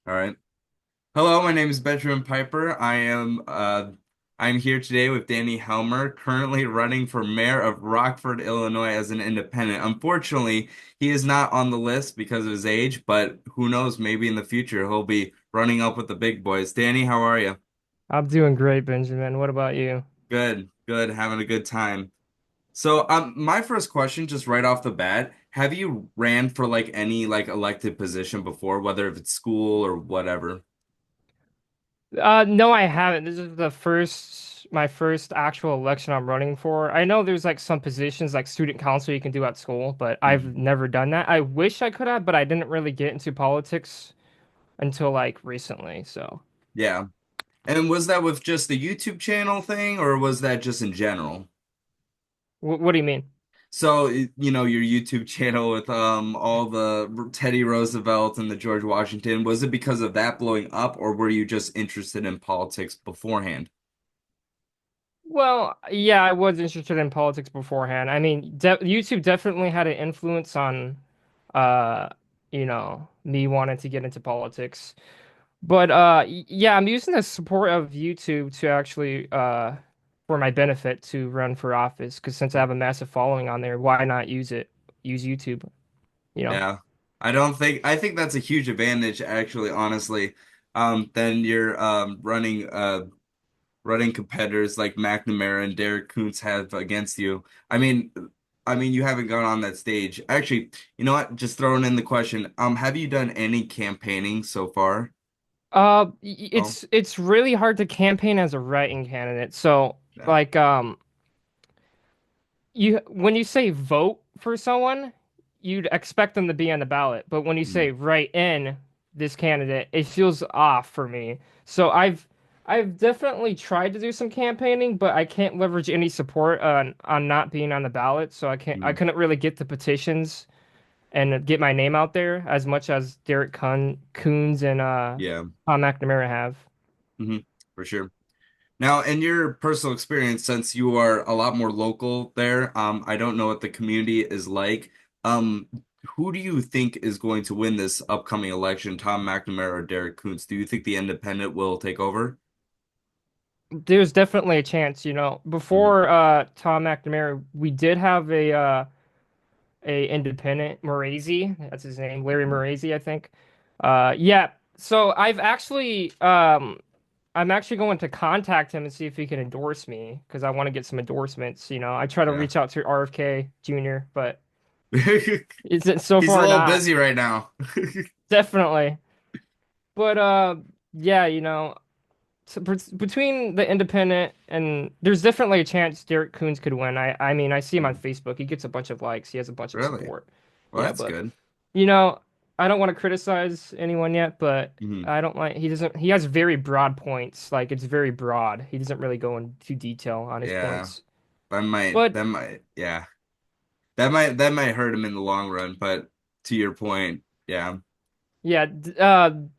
All right. Hello, my name is Benjamin Piper. I'm here today with Danny Helmer, currently running for Mayor of Rockford, Illinois as an independent. Unfortunately, he is not on the list because of his age, but who knows, maybe in the future he'll be running up with the big boys. Danny, how are you? I'm doing great, Benjamin. What about you? Good, good, having a good time. So, my first question, just right off the bat, have you ran for like any like elected position before, whether if it's school or whatever? No, I haven't. This is my first actual election I'm running for. I know there's like some positions like student council you can do at school, but I've Mhm. never done that. I wish I could have, but I didn't really get into politics until like recently. So, Yeah. And was that with just the YouTube channel thing, or was that just in general? what do you mean? So, your YouTube channel with all the Teddy Roosevelt and the George Washington, was it because of that blowing up, or were you just interested in politics beforehand? Well, yeah, I was interested in politics beforehand. I mean, de YouTube definitely had an influence on, uh, me wanting to get into politics. But yeah, I'm using the support of YouTube to actually for my benefit to run for office because since I have a massive following on there, why not use it? Use YouTube, you know. Yeah. I think that's a huge advantage actually, honestly. Then you're running competitors like McNamara and Derek Koontz have against you. I mean, you haven't gone on that stage. Actually, you know what? Just throwing in the question. Have you done any campaigning so far? Oh, It's really hard to campaign as a write-in candidate. So yeah. like you when you say vote for someone, you'd expect them to be on the ballot. But when you Mm, say write in this candidate, it feels off for me. So I've definitely tried to do some campaigning, but I can't leverage any support on not being on the ballot. So I mm, couldn't really get the petitions and get my name out there as much as Coons and yeah. Tom McNamara have. Hmm. For sure. Now, in your personal experience, since you are a lot more local there, I don't know what the community is like. Um, who do you think is going to win this upcoming election, Tom McNamara or Derek Koontz? Do you think the independent will take over? There's definitely a chance, Mhm. before Tom McNamara, we did have a independent Marazi, that's his name, Larry Marazi, I think. Yeah. So I'm actually going to contact him and see if he can endorse me because I want to get some endorsements. I try to Yeah. reach out to RFK Jr., but it's so He's a far little not. busy right now. Definitely. But yeah, so between the independent and there's definitely a chance Derek Coons could win. I mean, I see him on Hmm. Facebook. He gets a bunch of likes. He has a bunch of Really? support. Well, Yeah, that's but good. you know, I don't want to criticize anyone yet, but Hmm. I don't like he has very broad points. Like it's very broad. He doesn't really go into detail on his Yeah. points. That But might, yeah. That might hurt him in the long run, but to your point, yeah. yeah,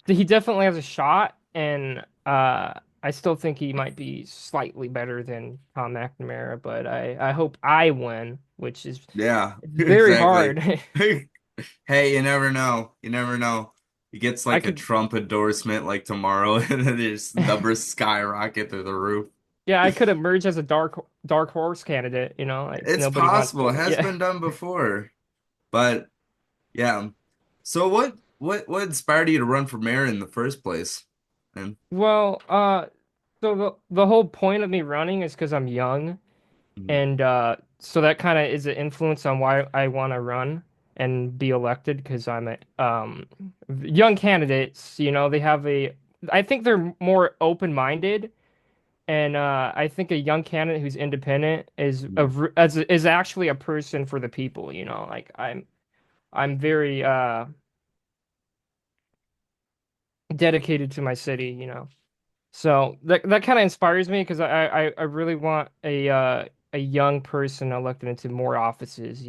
he definitely has a shot and I still think he might be slightly better than Tom McNamara, but I hope I win, which is Yeah, it's very exactly. hard. Hey, you never know. You never know. He gets I like a could Trump endorsement like tomorrow, and then his numbers skyrocket through the roof. Yeah, I could emerge as a dark horse candidate, like It's nobody wants possible. me It to. has Yeah. been done before. But yeah. So what inspired you to run for mayor in the first place? And Well, so the whole point of me running is because I'm young, mhm, and so that kind of is an influence on why I want to run and be elected because I'm a young candidates, they have I think they're more open-minded, and I think a young candidate who's independent mhm, is actually a person for the people, like I'm very dedicated to my city, So that kind of inspires me because I really want a young person elected into more offices,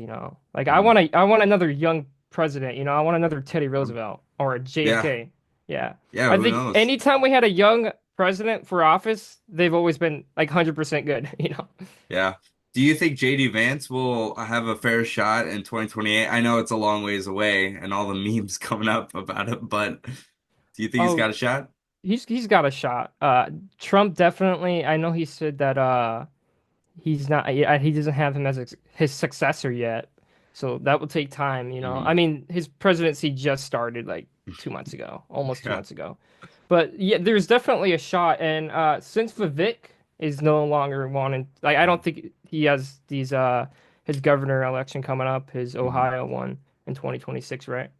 Like mhm. I want another young president, I want another Teddy Um, Roosevelt or a yeah. JFK. Yeah. Yeah, I who think knows? anytime we had a young president for office, they've always been like 100% good, Yeah. Do you think JD Vance will have a fair shot in 2028? I know it's a long ways away and all the memes coming up about it, but do Do you think he's Oh, got a shot? he's got a shot. Trump definitely. I know he said that he's not he doesn't have him as his successor yet, so that will take time. Mhm. I mean, his presidency just started like 2 months ago, almost two Yeah. months ago. But yeah, there's definitely a shot. And since Vivek is no longer wanting, like, I don't think he has these his governor election coming up, his Mhm. Ohio one in 2026, right?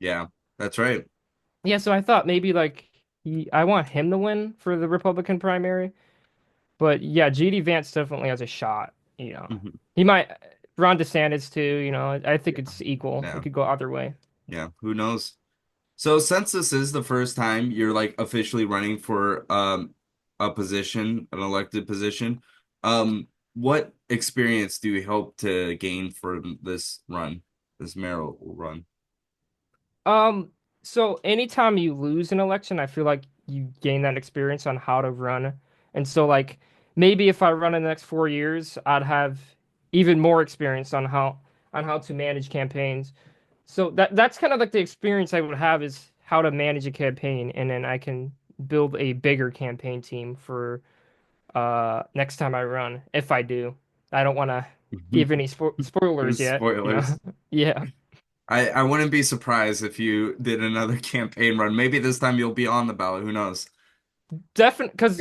Yeah, that's right. Yeah, so I thought maybe like I want him to win for the Republican primary. But yeah, GD Vance definitely has a shot. Mhm. He might. Ron DeSantis too. I think Yeah. it's equal. It Yeah. could go either way. Yeah. Who knows? So since this is the first time you're like officially running for a position, an elected position, what experience do you hope to gain from this run, this mayoral run? Um, so anytime you lose an election, I feel like you gain that experience on how to run. And so like maybe if I run in the next 4 years, I'd have even more experience on how to manage campaigns. So that's kind of like the experience I would have is how to manage a campaign, and then I can build a bigger campaign team for next time I run, if I do. I don't want to give any spoilers yet, Spoilers. Yeah. I wouldn't be surprised if you did another campaign run. Maybe this time you'll be on the ballot. Who knows? Definitely, because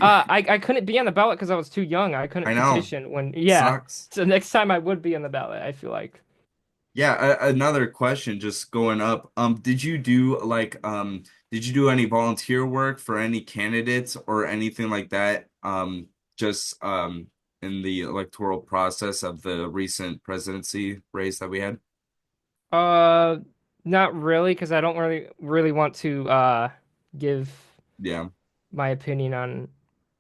I couldn't be on the ballot because I was too young. I couldn't I know. petition when, yeah. Sucks. So next time I would be on the ballot, I feel like. Yeah, another question just going up. Did you do any volunteer work for any candidates or anything like that? Just in the electoral process of the recent presidency race that we had? Uh, Not really, because I don't really want to give Yeah. my opinion on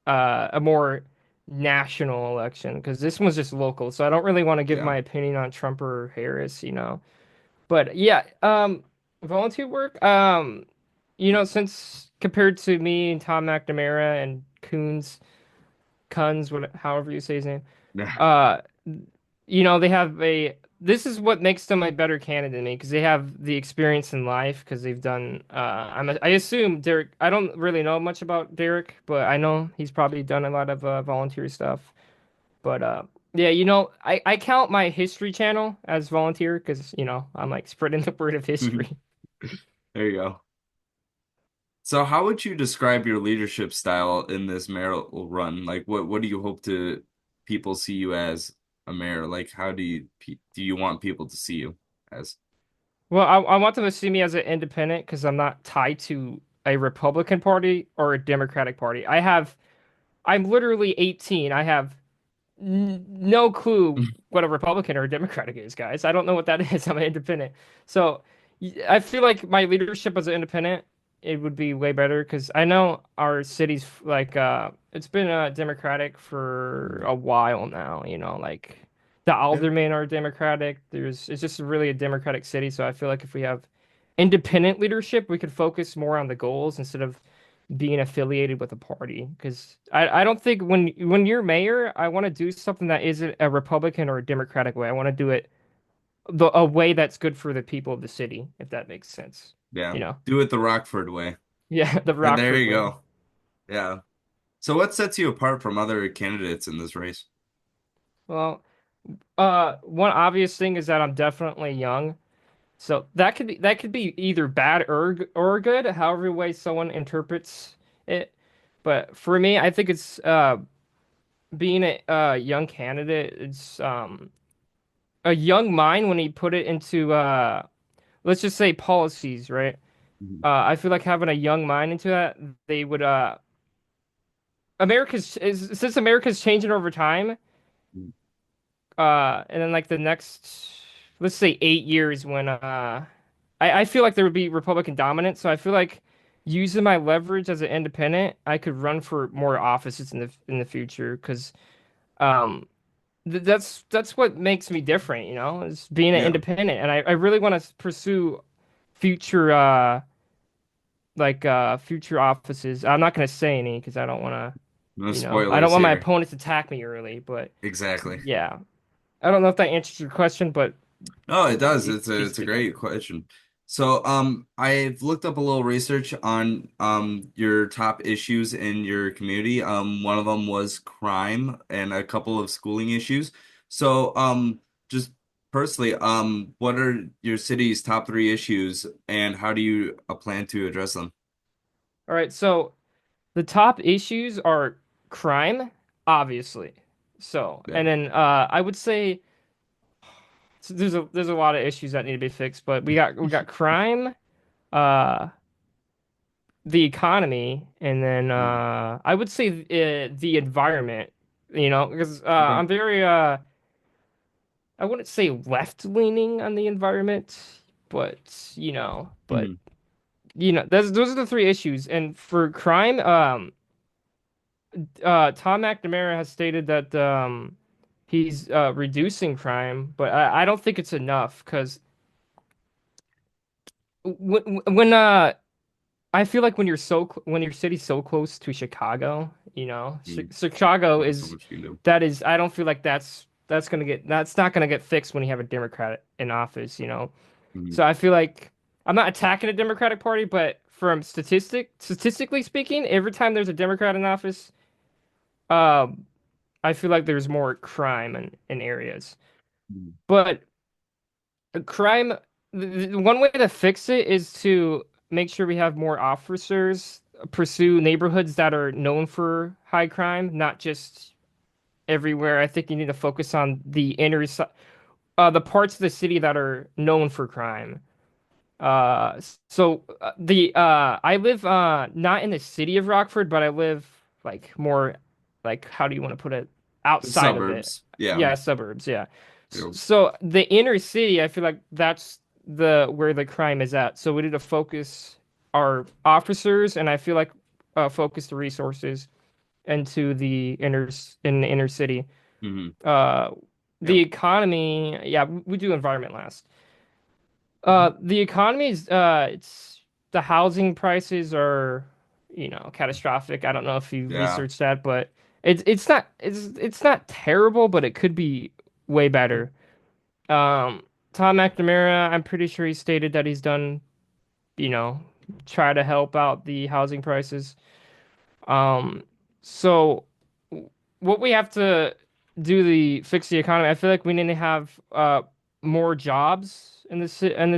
a more national election, because this one's just local. So I don't really want to give Yeah. my opinion on Trump or Harris. But yeah, volunteer work, since compared to me and Tom McNamara and Kunz, however you say his name, uh, they have this is what makes them a better candidate than me because they have the experience in life because they've done, I assume Derek, I don't really know much about Derek, but I know he's probably done a lot of volunteer stuff. But yeah, I count my history channel as volunteer because, I'm like spreading the word of history. There you go. So how would you describe your leadership style in this mayoral run? Like what do you hope to people see you as a mayor? Like how do you want people to see you as? Well, I want them to see me as an independent because I'm not tied to a Republican Party or a Democratic Party. I'm literally 18. I have no clue what a Republican or a Democratic is, guys. I don't know what that is. I'm an independent. So I feel like my leadership as an independent, it would be way better because I know our city's like it's been Democratic for a while now, like the Yeah. aldermen are Democratic. It's just really a Democratic city, so I feel like if we have independent leadership, we could focus more on the goals instead of being affiliated with a party because I don't think when you're mayor, I want to do something that isn't a Republican or a Democratic way. I want to do it a way that's good for the people of the city, if that makes sense. Yeah. You know? Do it the Rockford way. Yeah, the And there Rockford you way. go. Yeah. So what sets you apart from other candidates in this race? Well, one obvious thing is that I'm definitely young. So that could be either bad or good, however way someone interprets it. But for me, I think it's being a young candidate, it's a young mind when he put it into let's just say policies, right? Mhm. I feel like having a young mind into that, they would since America's changing over time, and then like the next, let's say 8 years when I feel like there would be Republican dominance, so I feel like using my leverage as an independent, I could run for more offices in the future because um that's what makes me different, is being an Yeah. independent. And I really want to pursue future future offices. I'm not going to say any because I don't want to, No I don't spoilers want my here. opponents to attack me early, but Exactly. yeah. I don't know if that answers your question, but Oh, it does. it's It's a basically that. great question. I've looked up a little research on your top issues in your community. One of them was crime and a couple of schooling issues. So, just personally, what are your city's top three issues, and how do you plan to address them? All right, so the top issues are crime, obviously. So, Yeah. and then I would say so there's a lot of issues that need to be fixed, but we got crime, uh the economy, and then Mm. I would say the environment, because Okay. I'm very I wouldn't say left leaning on the environment, but Mhm. those are the three issues. And for crime, Tom McNamara has stated that he's reducing crime, but I don't think it's enough because when I feel like when your city's so close to Chicago, Mm. Chicago Not so is much you can do. that is I don't feel like that's not gonna get fixed when you have a Democrat in office. Mhm. So I feel like I'm not attacking the Democratic Party, but from statistically speaking, every time there's a Democrat in office, um, I feel like there's more crime in areas. Mhm. But crime, one way to fix it is to make sure we have more officers pursue neighborhoods that are known for high crime, not just everywhere. I think you need to focus on the parts of the city that are known for crime. The I live not in the city of Rockford, but I live like more like how do you want to put it? The Outside of it. suburbs. Yeah. Yeah, suburbs, yeah. Yeah. So the inner city, I feel like that's the where the crime is at. So we need to focus our officers and I feel like focus the resources into in the inner city. Hmm. Uh Yeah. the economy, yeah, we do environment last. Okay. The economy is it's the housing prices are, catastrophic. I don't know if you've Yeah. researched that, but it's not terrible, but it could be way better. Um, Tom McNamara, I'm pretty sure he stated that he's done, you know, try to help out the housing prices. Um, so what we have to do the fix the economy, I feel like we need to have more jobs in the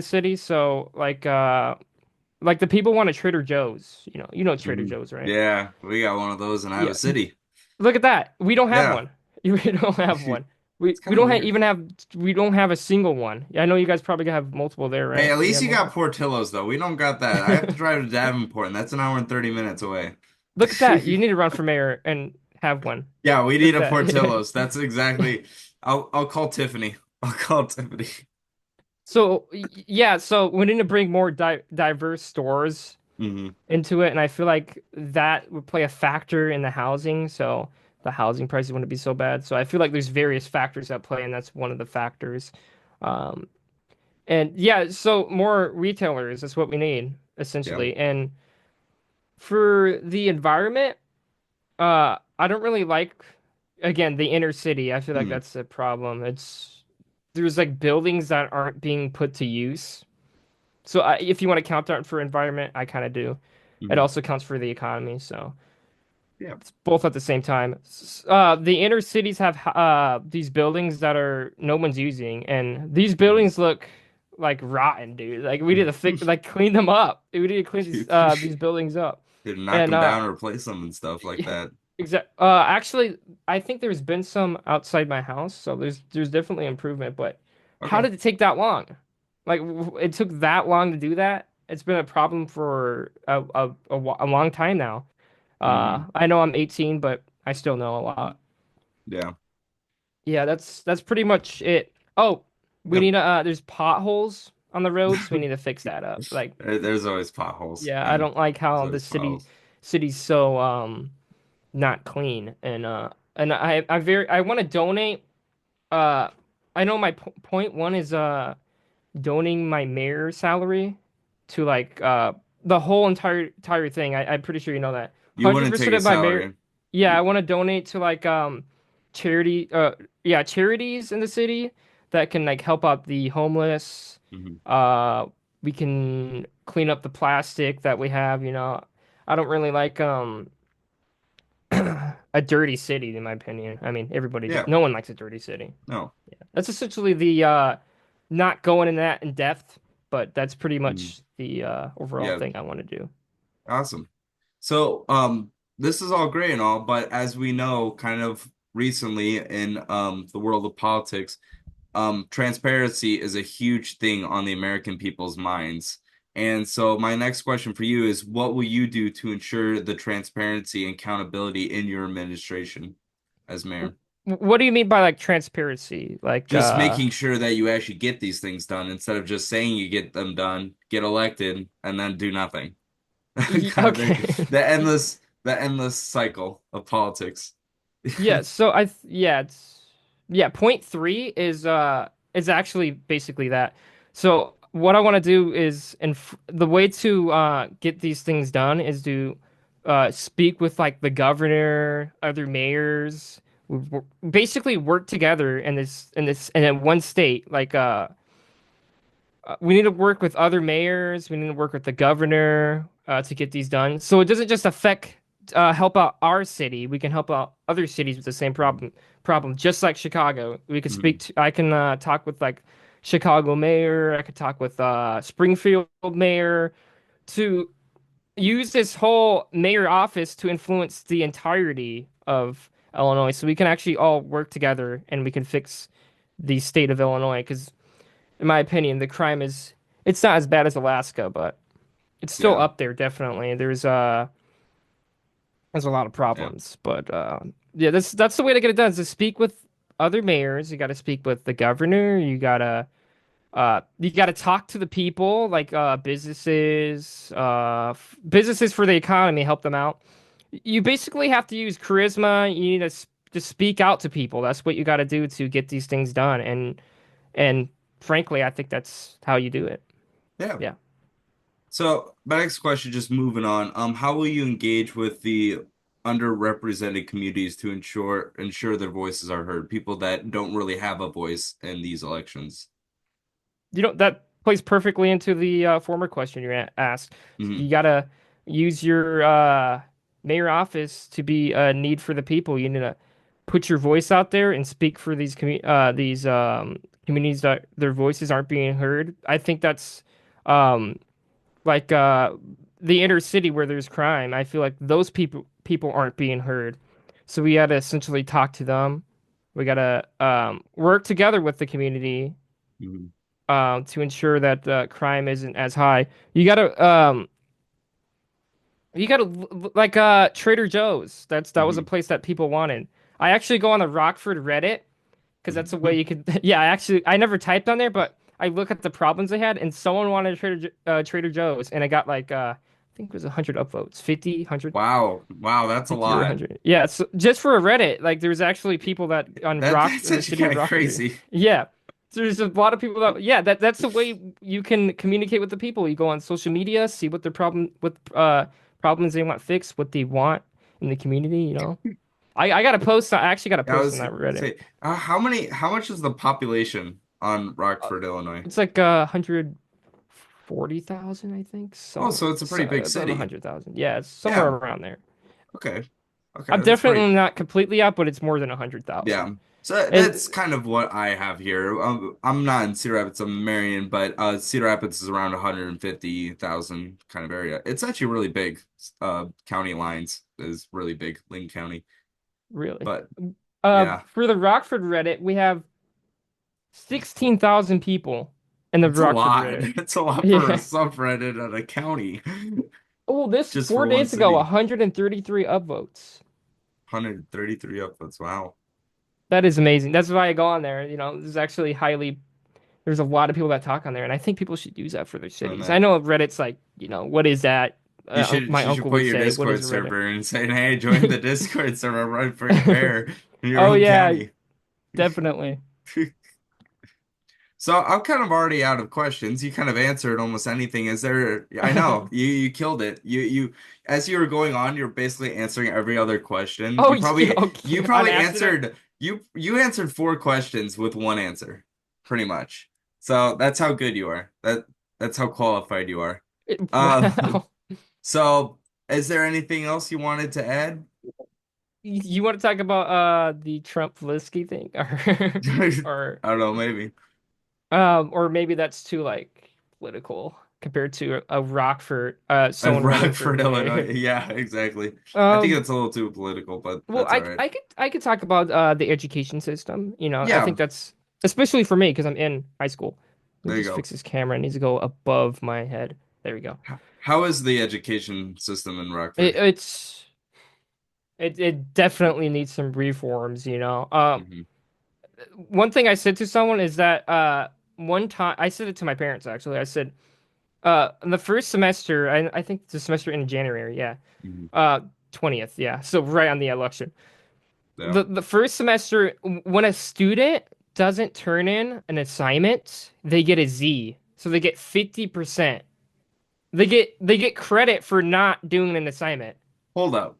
city. So like the people want a Trader Joe's. You know Trader Hmm. Joe's, right? Yeah. We got one of those in Iowa Yeah. City. Look at that. We don't have Yeah. one. We don't have one. We It's we kind of don't weird. even have we don't have a single one. Yeah, I know you guys probably have multiple there, Hey, right? at You least have you got multiple. Portillo's though. We don't got that. I have to drive to Davenport, and that's an hour and 30 minutes away. Look at that. You need to run for mayor and have one. Yeah, we Look need at a that. Portillo's. That's exactly. I'll call Tiffany. I'll call Tiffany. So yeah, so we need to bring more diverse stores Hmm. into it, and I feel like that would play a factor in the housing, so the housing prices wouldn't be so bad. So I feel like there's various factors at play, and that's one of the factors. Um, and yeah, so more retailers is what we need Yeah. essentially. And for the environment, I don't really like again the inner city. I feel like Hmm. that's a problem. There's like buildings that aren't being put to use. So if you want to count that for environment, I kind of do. It Hmm. also counts for the economy, so Yeah. it's both at the same time. The inner cities have these buildings that are no one's using, and these buildings look like rotten, dude. Like we need to Hmm. clean them up. We need to clean these buildings up, Did knock and them down, replace them, and stuff like yeah, that. actually, I think there's been some outside my house, so there's definitely improvement. But how Okay. did it take that long? Like it took that long to do that. It's been a problem for a long time now. Hmm. I know I'm 18, but I still know a lot. Yeah. Yeah, that's pretty much it. Oh, we Yep. need there's potholes on the road, so we need to fix that up. Like, There's always potholes, yeah, I man. don't like There's how the always potholes. city's so not clean and I want to donate uh I know my point one is donating my mayor salary to like the whole entire thing. I'm pretty sure you know that. You wouldn't 100% take a of my mayor. salary. Yeah, I want to donate to like charity charities in the city that can like help out the homeless, Hmm. uh we can clean up the plastic that we have, you know. I don't really like a dirty city in my opinion. I mean, Yeah. no one likes a dirty city. No. That's essentially the not going in that in depth, but that's pretty Mm. much the overall Yeah. thing I want to do. Awesome. So, this is all great and all, but as we know, kind of recently in the world of politics, transparency is a huge thing on the American people's minds. And so my next question for you is, what will you do to ensure the transparency and accountability in your administration as mayor? What do you mean by like transparency? Like Just making sure that you actually get these things done instead of just saying you get them done, get elected, and then do nothing. Kind of okay. the endless cycle of politics. Yeah, so yeah, point three is actually basically that. So what I want to do is and the way to get these things done is to speak with like the governor, other mayors, basically work together in in one state. Like we need to work with other mayors. We need to work with the governor to get these done. So it doesn't just affect help out our city. We can help out other cities with the same problem. Just like Chicago, we could Mhm. I can talk with like Chicago mayor. I could talk with Springfield mayor to use this whole mayor office to influence the entirety of Illinois. So we can actually all work together and we can fix the state of Illinois because in my opinion, the crime is it's not as bad as Alaska, but it's still Yeah, up there definitely. There's a lot of yeah, problems, but yeah, that's the way to get it done is to speak with other mayors. You got to speak with the governor. You gotta talk to the people, like businesses for the economy, help them out. You basically have to use charisma. You need to speak out to people. That's what you got to do to get these things done. And frankly, I think that's how you do it. yeah. Yeah. So my next question, just moving on, how will you engage with the underrepresented communities to ensure their voices are heard? People that don't really have a voice in these elections. You know, that plays perfectly into the former question asked. Hmm. You gotta use your mayor office to be a need for the people. You need to put your voice out there and speak for these communities that their voices aren't being heard. I think that's um, like the inner city where there's crime. I feel like those people aren't being heard. So we gotta essentially talk to them. We gotta work together with the community Hmm. to ensure that the crime isn't as high. You gotta like Trader Joe's. That was a Hmm. place that people wanted. I actually go on the Rockford Reddit because that's a way you could. Yeah, I never typed on there, but I look at the problems they had, and someone wanted Trader Joe's, and I got like I think it was 100 upvotes, 50, 100, Wow, wow, that's a 50 or lot. 100. Yeah, so just for a Reddit, like there's actually people that on That's in the actually city of kind of Rockford. crazy. Yeah. So there's a lot of people that yeah, that's the way you can communicate with the people. You go on social media, see what their problems they want fixed, what they want in the community, you know. I actually got a I post on was that Reddit. say, how much is the population on Uh, Rockford, Illinois? it's like 140,000, I think. Oh, so it's a pretty big Above city. 100,000. Yeah, it's somewhere Yeah. around there. Okay. Okay, I'm that's pretty. definitely not completely up, but it's more than 100,000. Yeah. So And that's kind of what I have here. I'm not in Cedar Rapids, I'm in Marion, but Cedar Rapids is around 150,000 kind of area. It's actually really big. County lines is really big, Ling County. really, But yeah, for the Rockford Reddit, we have 16,000 people in the it's a Rockford lot. Reddit. It's a lot for a Yeah. subreddit of a county, Oh, this just for four one days ago, city. 133 upvotes. 133 upvotes. Wow. That is amazing. That's why I go on there. You know, there's a lot of people that talk on there, and I think people should use that for their And cities. I that know Reddit's like, you know, what is that? My you should uncle put would your say, what is Discord Reddit? server and say, "Hey, join the Discord server, run for mayor in your Oh own yeah, county." definitely. So I'm kind of already out of questions. You kind of answered almost anything. Is there? I know you killed it. You as you were going on, you're basically answering every other question. Oh, You okay, on probably accident. answered you answered four questions with one answer, pretty much. So that's how good you are. That's how qualified you are. Uh, Wow. so is there anything else you wanted to add? You want to talk about the Trump Linsky thing I or don't know, maybe. or maybe that's too like political compared to a Rockford someone running for Rockford, mayor. Illinois. Yeah, exactly. I think Um it's a little too political, but well that's all right. I could talk about the education system. You know, I Yeah, think that's especially for me because I'm in high school. Let me there you just go. fix this camera. It needs to go above my head. There we go. How is the education system in It, Rockford? it's it definitely needs some reforms, you know. Hmm. One thing I said to someone is that one time I said it to my parents actually. I said in the first semester, I think the semester in January, yeah. Hmm. Uh 20th, yeah. So right on the election. Yeah. The first semester when a student doesn't turn in an assignment, they get a Z. So they get 50%. They get credit for not doing an assignment. Hold up.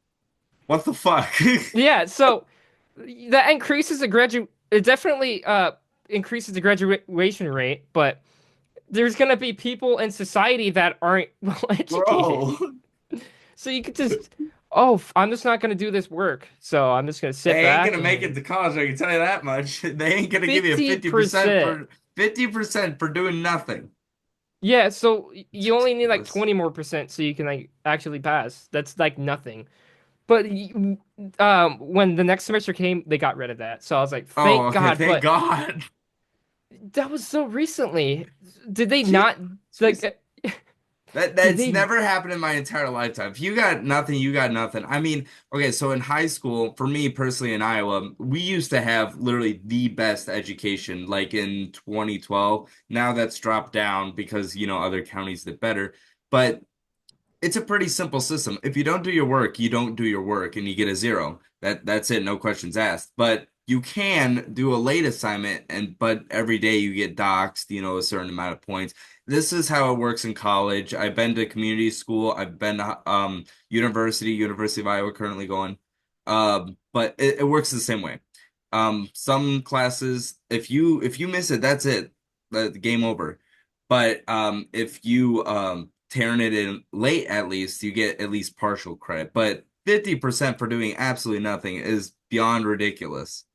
What the fuck? Yeah, so that increases the it definitely increases the graduation rate, but there's gonna be people in society that aren't well educated. Bro, So you could just, oh, I'm just not gonna do this work. So I'm just gonna sit they ain't back gonna make it and to college, I can tell you that much. They ain't gonna give you 50% 50%. for 50% for doing nothing. Yeah, so It's you only need like ridiculous. 20 more percent so you can like actually pass. That's like nothing. But when the next semester came, they got rid of that. So I was like, Oh, thank okay, God. thank But God. that was so recently. Did they Jeez. not like? Did That's they? never happened in my entire lifetime. If you got nothing, you got nothing. I mean, okay, so in high school, for me personally in Iowa, we used to have literally the best education, like in 2012. Now that's dropped down because, other counties did better. But it's a pretty simple system. If you don't do your work, you don't do your work and you get a zero. That's it, no questions asked. But you can do a late assignment but every day you get doxed, a certain amount of points. This is how it works in college. I've been to community school. I've been to University of Iowa currently going. But it works the same way. Some classes, if you miss it, that's it. The game over. But if you turn it in late, at least you get at least partial credit. But 50% for doing absolutely nothing is beyond ridiculous.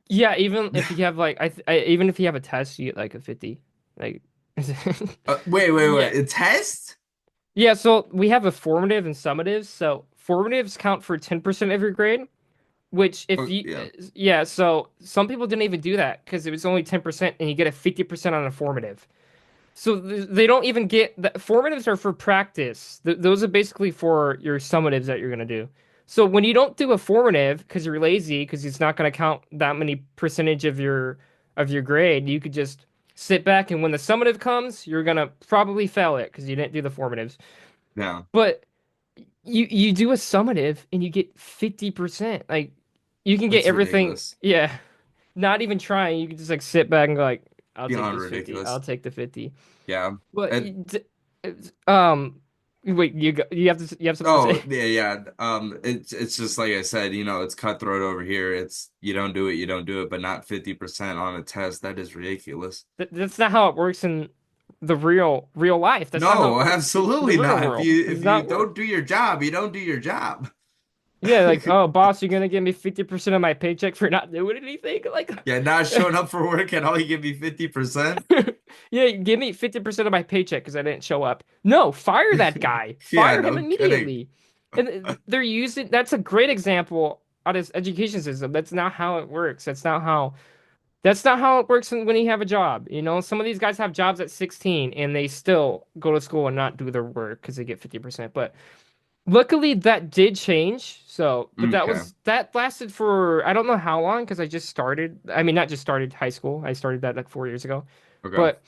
Yeah, even if you have like even if you have a test, you get like a 50. Like, Wait. yeah, A test? yeah. So we have a formative and summatives. So formatives count for 10% of your grade. Which if Oh, you yeah. yeah, so some people didn't even do that because it was only 10% and you get a 50% on a formative. So they don't even get the formatives are for practice. Those are basically for your summatives that you're gonna do. So when you don't do a formative because you're lazy, because it's not gonna count that many percentage of your grade, you could just sit back and when the summative comes, you're gonna probably fail it because you didn't do the formatives. No, But you do a summative and you get 50%. Like you can get that's everything. ridiculous. Yeah, not even trying. You can just like sit back and go like, I'll take Beyond this 50. I'll ridiculous. take the 50. Yeah. But And um, wait, you have to you have something to oh, say? yeah, yeah. It's just like I said, it's cutthroat over here. It's you don't do it, you don't do it, but not 50% on a test. That is ridiculous. That's not how it works in the real life. That's not how it No, works in the absolutely real not. If world. you It does if you not work. don't do your job, you don't do your job. Yeah, like oh boss, you're gonna give me 50% of my paycheck for not doing anything. Like Yeah, not showing up for work at all, you give me 50%. yeah, give me 50% of my paycheck because I didn't show up. No, fire that guy. Yeah, Fire him no kidding. immediately. And they're using that's a great example of this education system. That's not how it works. That's not how it works when you have a job. You know, some of these guys have jobs at 16 and they still go to school and not do their work because they get 50%. But luckily that did change. So, but Okay. that lasted for I don't know how long because I just started. I mean, not just started high school. I started that like 4 years ago. Okay. But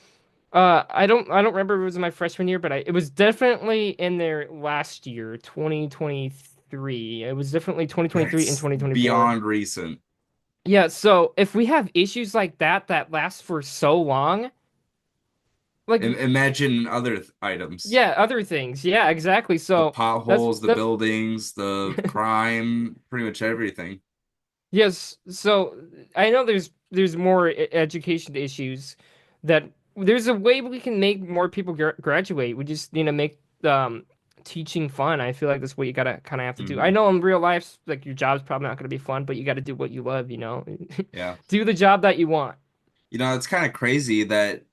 I don't remember if it was my freshman year, but it was definitely in there last year, 2023. It was definitely 2023 and That's 2024. beyond recent. Yeah, so if we have issues like that last for so long, like Imagine other items. yeah, other things. Yeah, exactly. The So potholes, the that's buildings, the crime, pretty much everything. yes. So I know there's more education issues that there's a way we can make more people graduate. We just need to make teaching fun. I feel like that's what you gotta kind of have to do. I Hmm. know in real life, like your job's probably not gonna be fun, but you got to do what you love, you know? Yeah. Do the job that you want. It's kind of crazy that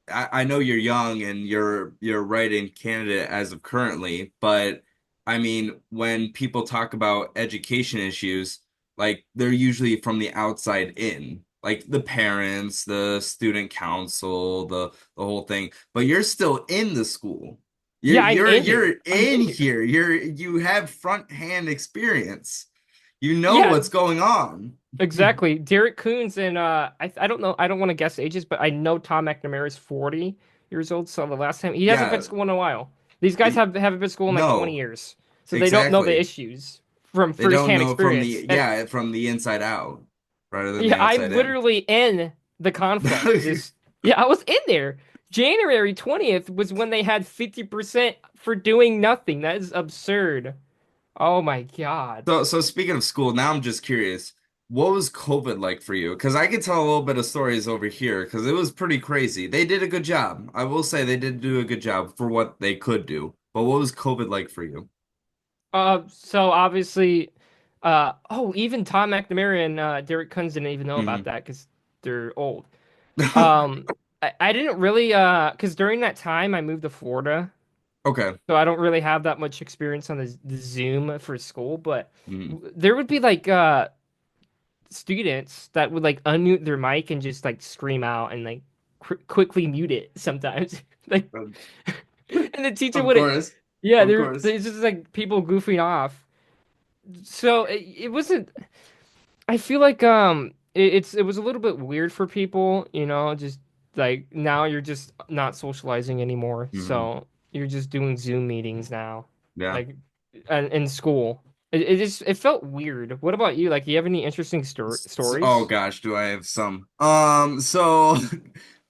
I know you're young and you're right in Canada as of currently, but I mean, when people talk about education issues, like they're usually from the outside in, like the parents, the student council, the whole thing. But you're still in the school. You're Yeah, I'm you're in you're here. I'm in in here. here. You have front hand experience. You know Yeah, what's going on. exactly. Derek Coons and I don't know. I don't want to guess ages, but I know Tom McNamara is 40 years old. So the last time he hasn't been Yeah. to school in a while. These guys haven't been to school in like 20 No, years, so they don't know the exactly. issues from They don't firsthand know from experience. the, And yeah, from the inside out rather than yeah, the I'm outside in. literally in the conflict. This yeah, I was in there. January 20th was when they had 50% for doing nothing. That is absurd. Oh my God. So speaking of school, now I'm just curious, what was COVID like for you? Because I could tell a little bit of stories over here because it was pretty crazy. They did a good job. I will say they did do a good job for what they could do. But what was COVID like for you? So obviously, even Tom McNamara and Derek Coons didn't even know about Hmm. that because they're old. I didn't really, because during that time I moved to Florida, Okay. so I don't really have that much experience on the Zoom for school. But Hmm. there would be like students that would like unmute their mic and just like scream out and like quickly mute it sometimes, like, and the teacher Of wouldn't. course. Yeah, Of course. there's just like people goofing off. So it wasn't. I feel like it was a little bit weird for people, you know, just like now you're just not socializing anymore. Hmm. So you're just doing Zoom meetings now. Yeah. Like and in school. It felt weird. What about you? Like, do you have any interesting Oh stories? gosh, do I have some? So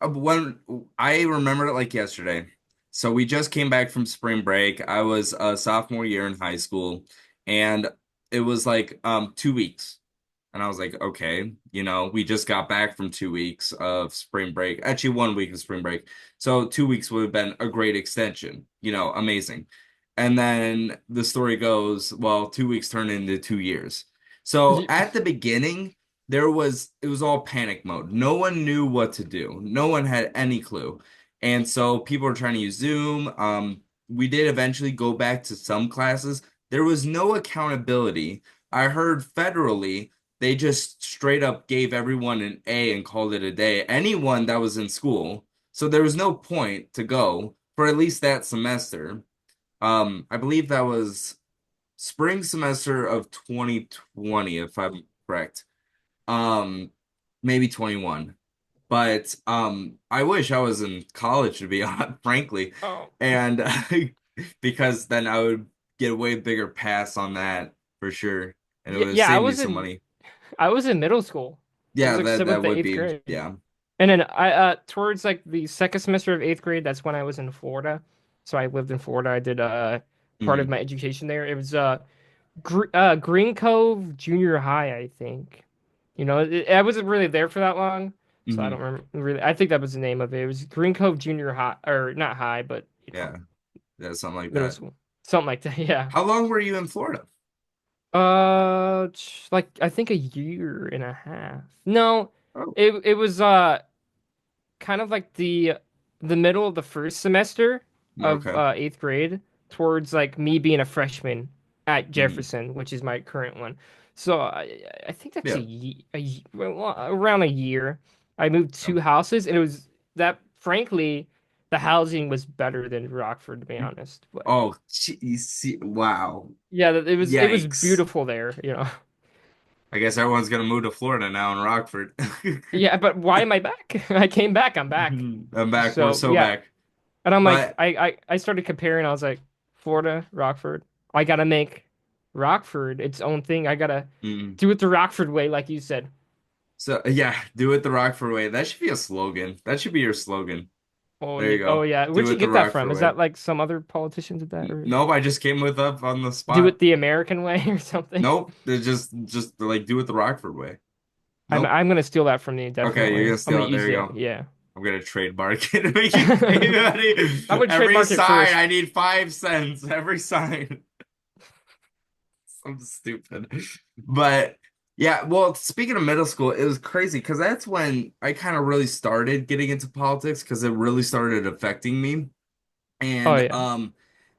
when I remember it like yesterday. So we just came back from spring break. I was a sophomore year in high school, and it was like 2 weeks. And I was like, okay, we just got back from 2 weeks of spring break. Actually, 1 week of spring break. So 2 weeks would have been a great extension, amazing. And then the story goes, well, 2 weeks turned into 2 years. So at the beginning, it was all panic mode. No one knew what to do. No one had any clue. And so people were trying to use Zoom. We did eventually go back to some classes. There was no accountability. I heard federally they just straight up gave everyone an A and called it a day. Anyone that was in school. So there was no point to go for at least that semester. I believe that was spring semester of 2020, if I'm correct. Um, maybe 21. But I wish I was in college to be honest, frankly. Oh, And because then I would get a way bigger pass on that for sure. And it yeah, would yeah. save me some money. I was in middle school. It was Yeah, like that seventh to would eighth be, grade. yeah. And then I towards like the second semester of eighth grade, that's when I was in Florida. So I lived in Florida. I did part of Hmm. my education there. It was Green Cove Junior High, I think. You know, I wasn't really there for that long, so I don't Hmm. remember really. I think that was the name of it. It was Green Cove Junior High, or not high, but Yeah, yeah, something like middle that. school, something like that. Yeah. How long were you in Florida? Like I think a year and a half. No, Oh, it was kind of like the middle of the first semester of okay. eighth grade towards like me being a freshman at Hmm. Jefferson, which is my current one. So I think that's Yeah. well, around a year. I moved two houses, and it was that frankly, the housing was better than Rockford, to be honest. But Oh, wow. yeah, it was Yikes. beautiful there, you know. I guess everyone's gonna move to Florida now in Rockford. Yeah, but why am I back? I came back. I'm back. I'm back. We're So so yeah, back. and I'm like, But I started comparing. I was like, Florida, Rockford. I gotta make Rockford its own thing. I gotta mm, do it the Rockford way, like you said. so yeah, do it the Rockford way. That should be a slogan. That should be your slogan. There you Oh go. yeah. Where'd Do you it the get that from? Rockford Is way. that like some other politician did that, or Nope, I just came with up on the do it spot. the American way or something? Nope, they're just like do it the Rockford way. Nope. I'm gonna steal that from you, Okay, you're definitely. gonna I'm gonna steal it. There use you it. go. Yeah. I'm gonna trademark it. Make it I'm gonna every trademark it sign. first. I need 5 cents every sign. So stupid. But yeah, well, speaking of middle school, it was crazy because that's when I kind of really started getting into politics because it really started affecting me. Oh And yeah.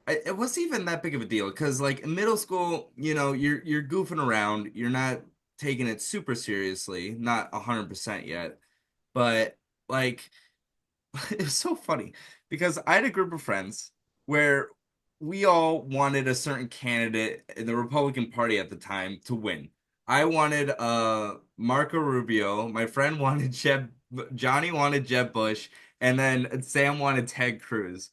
it wasn't even that big of a deal because like in middle school, you're goofing around, you're not taking it super seriously, not 100% yet, but like it was so funny because I had a group of friends where we all wanted a certain candidate in the Republican Party at the time to win. I wanted Marco Rubio, my friend wanted Jeb, Johnny wanted Jeb Bush, and then Sam wanted Ted Cruz.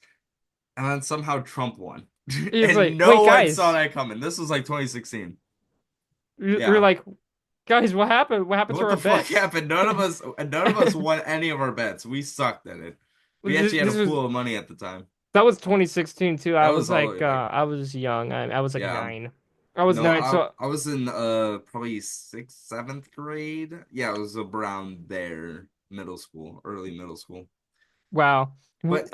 And then somehow Trump won. It's And like, no wait, one saw guys. that coming. This was like 2016. We're Yeah. like, guys, what happened? What happened to What our the fuck bets? happened? None of us won any of our bets. We sucked at it. We This, actually had a this was pool of money at the time. that was 2016 too. That was all like, I was young. I was like yeah. 9. I was No, 9. I So I was in probably sixth, seventh grade. Yeah, it was around there, middle school, early middle school. wow. But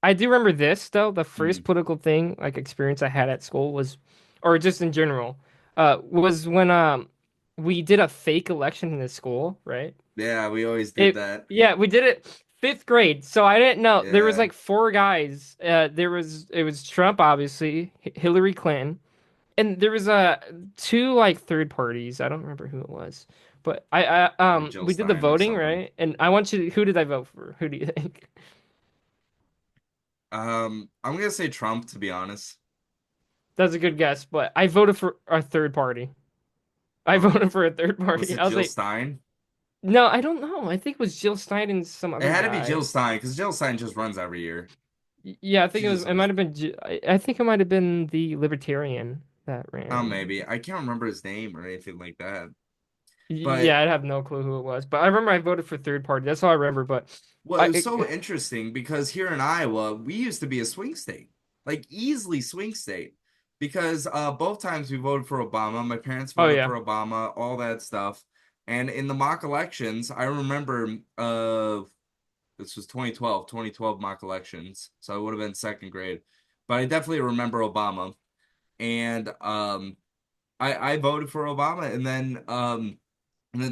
I do remember this though. The first mm, political thing like experience I had at school was, or just in general, was when we did a fake election in the school, right? yeah, we always did It that. Yeah, we did it 5th grade. So I didn't know there was Yeah, like 4 guys. It was Trump obviously, Hillary Clinton, and there was two like third parties. I don't remember who it was, but like Jill we did the Stein or voting, something. right? And I want you. Who did I vote for? Who do you think? I'm gonna say Trump to be honest. That's a good guess, but I voted for a third party. I Oh, voted for a third was party. it I was Jill like, Stein? no, I don't know. I think it was Jill Stein and some It other had to be guy. Jill Stein because Jill Stein just runs every year. Yeah, I think She it was. just It might always, have been. I think it might have been the Libertarian that oh, ran. maybe I can't remember his name or anything like that. Yeah, But I have no clue who it was, but I remember I voted for third party. That's all I remember. But well, it I, was it, so interesting because here in Iowa, we used to be a swing state, like easily swing state, because both times we voted for Obama. My parents oh voted yeah, for Obama, all that stuff. And in the mock elections, I remember this was 2012 mock elections, so I would have been second grade. But I definitely remember Obama. And I voted for Obama, and then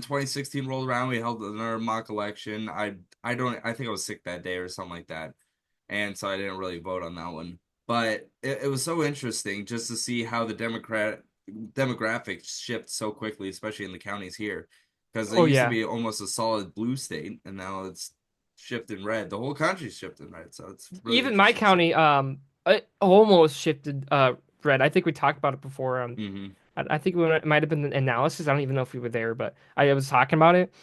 2016 rolled around. We held another mock election. I think I was sick that day or something like that, and so I didn't really vote on that one. But it was so interesting just to see how the demographics shift so quickly, especially in the counties here, because it oh used to yeah. be almost a solid blue state, and now it's shifting red. The whole country's shifting red, so it's really Even my interesting to see. county, it almost shifted red. I think we talked about it before. Hmm. I think it might have been the analysis. I don't even know if we were there, but I was talking about it.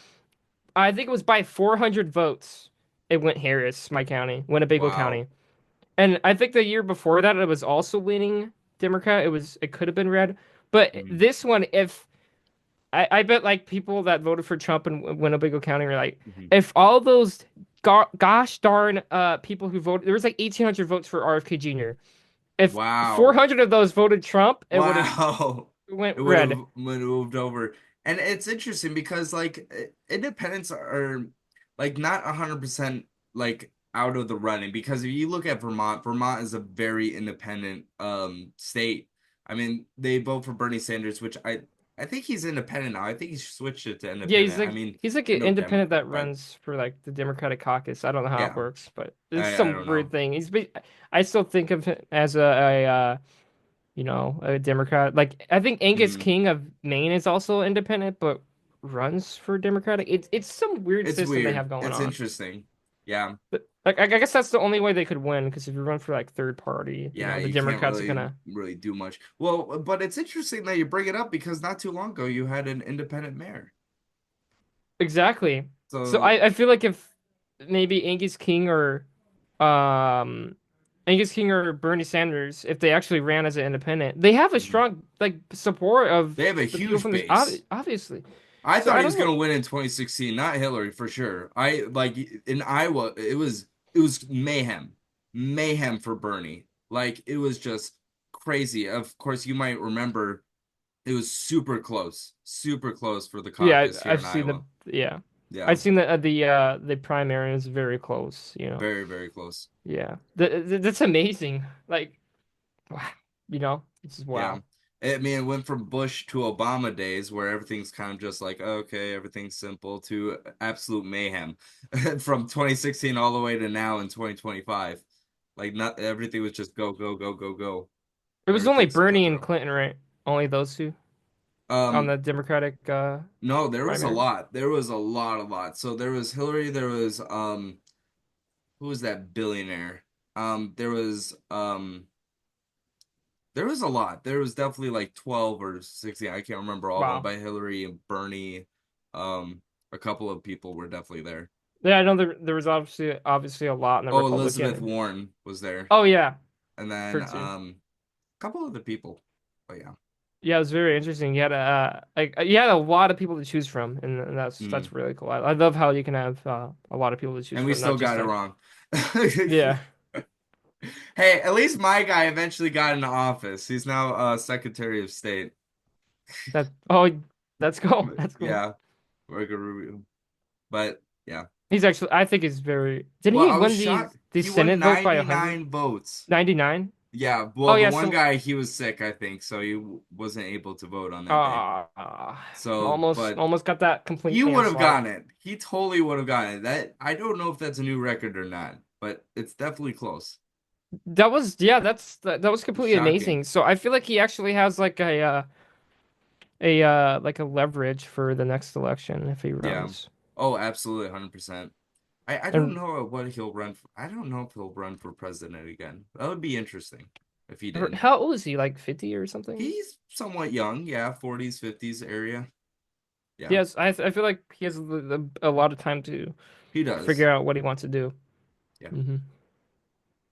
I think it was by 400 votes. It went Harris, my county, Winnebago Wow. County. And I think the year before that, it was also leaning Democrat. It could have been red, but Hmm. this one, if I bet like people that voted for Trump in Winnebago County are like, Hmm. if all those gosh darn people who voted, there was like 1,800 votes for RFK Jr. If Wow. 400 of those voted Trump, it would have Wow. went It would red. have moved over. And it's interesting because like independents are like not 100% like out of the running because if you look at Vermont, Vermont is a very independent state. I mean, they vote for Bernie Sanders, which I think he's independent now. I think he switched it to Yeah, independent. I mean, he's like I an know independent Democrat, that but runs for like the Democratic caucus. I don't know how it yeah, works, but it's I some don't weird know. thing. I still think of him as a Democrat. Like I think Angus Hmm. King of Maine is also independent, but runs for Democratic. It's some weird It's system they weird. have going It's on. interesting. Yeah. But like I guess that's the only way they could win because if you run for like third party, Yeah, the you can't Democrats are really gonna really do much. Well, but it's interesting that you bring it up because not too long ago you had an independent mayor. exactly. So So, I feel like if maybe um Angus King or Bernie Sanders, if they actually ran as an independent, they have a mhm. strong like support of They have a the people huge from this base. obviously. I So thought I he was don't going know. to win in 2016, not Hillary for sure. I like in Iowa, it was mayhem. Mayhem for Bernie. Like it was just crazy. Of course, you might remember it was super close for the Yeah, caucus here I've in seen the Iowa. yeah. Yeah, I've seen the primary is very close, you know. very, very close. Yeah. That's amazing. Like, wow, you know, it's just Yeah. wow. I mean, it went from Bush to Obama days where everything's kind of just like, okay, everything's simple to absolute mayhem from 2016 all the way to now in 2025. Like, not everything was just go, go, go, go, go. It was only Everything's Bernie and cutthroat. Clinton, right? Only those two on Um, the Democratic no, there was a primary. lot. There was a lot, a lot. So there was Hillary, there was who was that billionaire? There was a lot. There was definitely like 12 or 16. I can't remember all of them. Wow. By Hillary and Bernie, um, a couple of people were definitely there. Yeah, I know there was obviously a lot in the Oh, Elizabeth Republican. Warren was there, Oh yeah, and then her too. a couple other people. But yeah, Yeah, it was very interesting. You had you had a lot of people to choose from, and hmm that's really cool. I love how you can have a lot of people to choose and we from, not still just got it like wrong. yeah. Hey, at least my guy eventually got into office. He's now Secretary of State. That oh, that's cool. That's cool. Yeah, Marco Rubio. But yeah. He's actually I think he's very. Didn't Well, he I was win shocked. the He won Senate vote by 100 99 votes. 99? Yeah, Oh well, the yeah, one so guy he was sick, I think, so he wasn't able to vote on that day. So, but almost got that complete he would have landslide. gotten it. He totally would have gotten it. That I don't know if that's a new record or not, but it's definitely close. That was yeah, that was It's completely shocking. amazing. So I feel like he actually has like like a leverage for the next election if he Yeah. runs. Oh, absolutely, 100%. I don't And know what he'll run for. I don't know if he'll run for president again. That would be interesting if he did. how old is he? Like 50 or something? He's somewhat young, yeah, 40s, 50s area. Yeah, Yes, I feel like he has a lot of time to he does. figure out what he wants to do. Yeah. hmm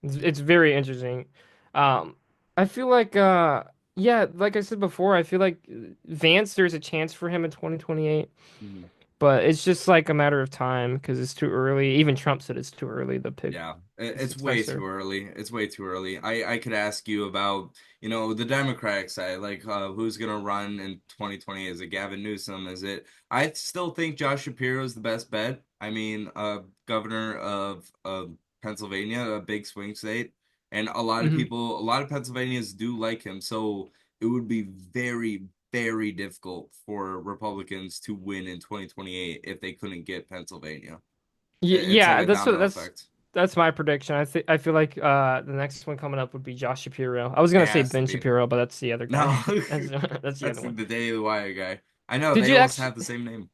it's very interesting. Um, I feel like yeah, like I said before, I feel like Vance there's a chance for him in 2028, Mhm. but it's just like a matter of time because it's too early. Even Trump said it's too early to pick Yeah, a it's way too successor. early. It's way too early. I could ask you about, the Democratic side, like who's gonna run in 2020? Is it Gavin Newsom? Is it? I still think Josh Shapiro is the best bet. I mean, governor of Pennsylvania, a big swing state, and hmm a lot of Pennsylvanians do like him. So it would be very, very difficult for Republicans to win in 2028 if they couldn't get Pennsylvania. It's like Yeah, a domino effect. that's my prediction. I feel like the next one coming up would be Josh Shapiro. I was gonna It say has to Ben be. Shapiro, but that's the other guy. No, That's the that's other one. the Daily Wire guy. I know Did they you almost actually have the same name.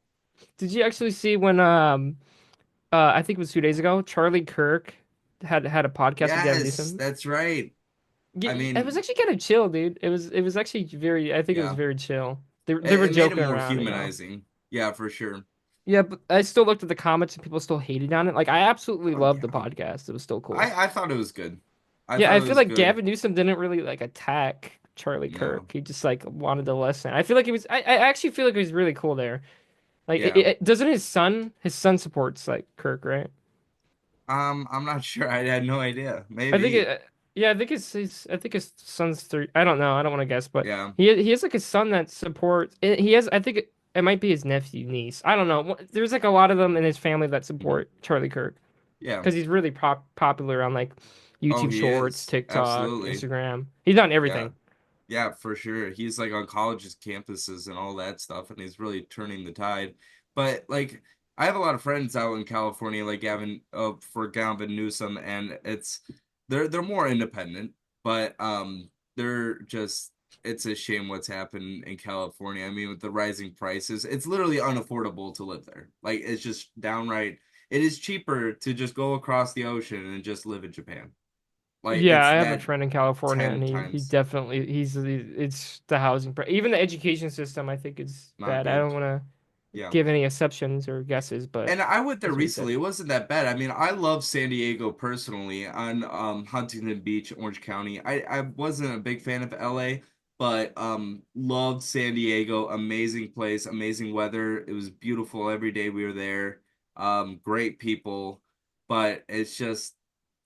did you actually see when I think it was 2 days ago, Charlie Kirk had a podcast with Gavin Yes, Newsom. that's right. I It was mean, actually kind of chill, dude. It was actually very I think it was yeah, very chill. They were it made it joking more around, you know. humanizing. Yeah, for sure. Yeah, but I still looked at the comments and people still hated on it. Like I absolutely Oh loved the yeah, podcast. It was still cool. I thought it was good. I Yeah, thought I it feel was like good. Gavin Newsom didn't really like attack Charlie No, Kirk. He just like wanted to listen. I feel like it was. I actually feel like it was really cool there. Like, yeah. doesn't his son supports like Kirk, right? I'm not sure. I had no idea. I think Maybe. it. Yeah, I think his son's three. I don't know. I don't want to guess, but Yeah. he has like a son that supports. He has. I think it might be his nephew, niece. I don't know. There's like a lot of them in his family that Mhm. support Charlie Kirk Yeah. because he's really popular on like Oh, YouTube he Shorts, is. TikTok, Absolutely. Instagram. He's done Yeah. everything. Yeah, for sure. He's like on colleges, campuses, and all that stuff, and he's really turning the tide. But like, I have a lot of friends out in California, like for Gavin Newsom, and they're more independent, but they're just it's a shame what's happened in California. I mean, with the rising prices, it's literally unaffordable to live there. Like, it's just downright. It is cheaper to just go across the ocean and just live in Japan. Like, Yeah, it's I have a that friend in California, and 10 he times definitely it's the even the education system. I think is not bad. I good. don't want to Yeah. give any exceptions or guesses, but And I went there that's what he said. recently. It wasn't that bad. I mean, I love San Diego personally on Huntington Beach, Orange County. I wasn't a big fan of LA, but loved San Diego. Amazing place, amazing weather. It was beautiful every day we were there. Great people, but it's just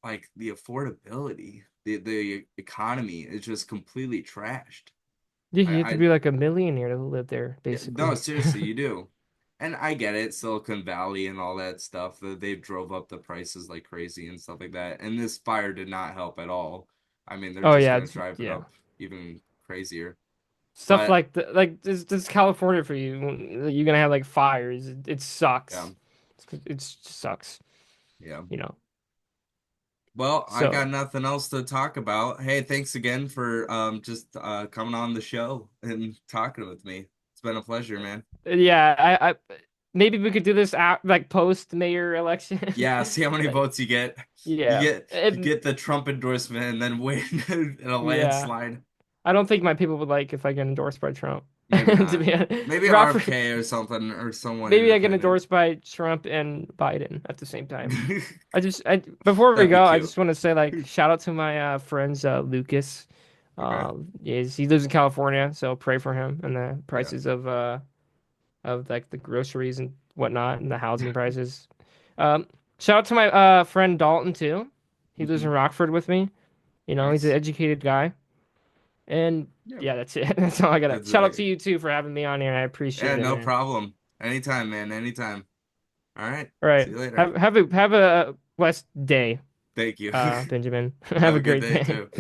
like the affordability, the economy is just completely trashed. Yeah, you have to I be like a millionaire to live there, yeah, no, basically. seriously, you do. And I get it, Silicon Valley and all that stuff, they drove up the prices like crazy and stuff like that. And this fire did not help at all. I mean, they're Oh just yeah, gonna drive it yeah. up even crazier. Stuff But like this California for you. You're gonna have like fires. It yeah, sucks. It sucks, yeah. you know. Well, I got So nothing else to talk about. Hey, thanks again for just coming on the show and talking with me. It's been a pleasure, man. yeah, I maybe we could do this out like post mayor election. Yeah, see how many Like, votes you get. You yeah, get you get the Trump endorsement and then win in a yeah. landslide. I don't think my people would like if I get endorsed by Trump. Maybe To not. be honest, Maybe Rockford, RFK or something or someone maybe I get independent. endorsed by Trump and Biden at the same time. Before we That'd be go, I cute. just want to say like shout out to my friends Lucas. Okay. He lives in California, so pray for him and the Yeah. prices of like the groceries and whatnot and the housing prices. Um, Shout out to my friend Dalton too. He lives in Mhm. Rockford with me. You know, he's an Nice. educated guy. And Yeah. yeah, that's it. That's all I got. That's Shout out to you too for having me on here. I yeah, appreciate it, no man. problem. Anytime, man. Anytime. All right. All right. See you later. Have a blessed day, Thank you. Benjamin. Have Have a a good great day day. too.